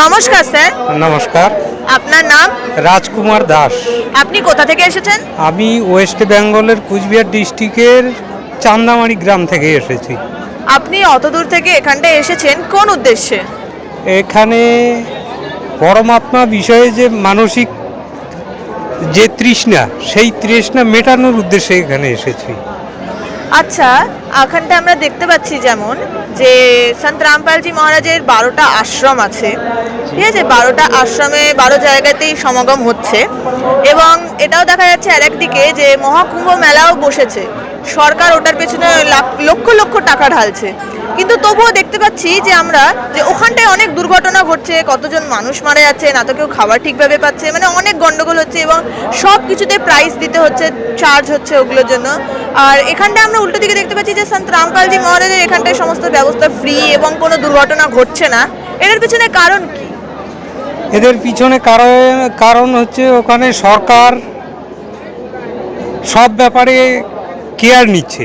নমস্কার স্যার। নমস্কার। আপনার নাম? রাজকুমার দাস। আপনি কোথা থেকে এসেছেন? আমি ওয়েস্ট বেঙ্গলের কুচবিহার ডিস্ট্রিক্টের চান্দামারি গ্রাম থেকে এসেছি। আপনি অত দূর থেকে এখানটায় এসেছেন কোন উদ্দেশ্যে? এখানে পরমাত্মা বিষয়ে যে মানসিক যে তৃষ্ণা, সেই তৃষ্ণা মেটানোর উদ্দেশ্যে এখানে এসেছি। আচ্ছা, এখানটা আমরা দেখতে পাচ্ছি যেমন যে সন্ত রামপালজি মহারাজের 12টা আশ্রম আছে, ঠিক আছে? 12টা আশ্রমে 12 জায়গাতেই সমাগম হচ্ছে এবং এটাও দেখা যাচ্ছে আরেকদিকে যে মহাকুম্ভ মেলাও বসেছে। সরকার ওটার পেছনে লক্ষ লক্ষ টাকা ঢালছে, কিন্তু তবুও দেখতে পাচ্ছি যে আমরা যে ওখানটায় অনেক দুর্ঘটনা ঘটছে, কতজন মানুষ মারা যাচ্ছে, না তো কেউ খাবার ঠিকভাবে পাচ্ছে, মানে অনেক গন্ডগোল হচ্ছে এবং সব কিছুতে প্রাইস দিতে হচ্ছে, চার্জ হচ্ছে ওগুলোর জন্য। আর এখানটায় আমরা উল্টো দিকে দেখতে পাচ্ছি যে সন্ত রামপালজি মহারাজের এখানটায় সমস্ত ব্যবস্থা ফ্রি এবং কোনো দুর্ঘটনা ঘটছে না। এর পিছনে কারণ কি? এদের পিছনে কারণ হচ্ছে ওখানে সরকার সব ব্যাপারে কেয়ার নিচ্ছে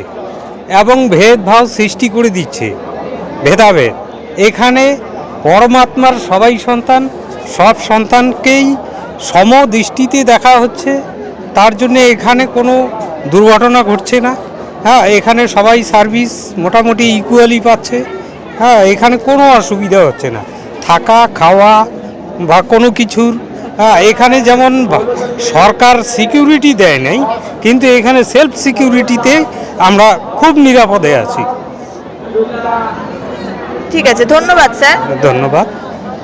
এবং ভেদভাব সৃষ্টি করে দিচ্ছে, ভেদাভেদ। এখানে পরমাত্মার সবাই সন্তান, সব সন্তানকেই সমদৃষ্টিতে দেখা হচ্ছে, তার জন্যে এখানে কোনো দুর্ঘটনা ঘটছে না। হ্যাঁ, এখানে সবাই সার্ভিস মোটামুটি ইকুয়ালি পাচ্ছে। হ্যাঁ, এখানে কোনো অসুবিধা হচ্ছে না থাকা খাওয়া বা কোনো কিছুর। হ্যাঁ, এখানে যেমন সরকার সিকিউরিটি দেয় নাই, কিন্তু এখানে সেলফ সিকিউরিটিতে আমরা খুব নিরাপদে আছি। ঠিক আছে, ধন্যবাদ স্যার। ধন্যবাদ।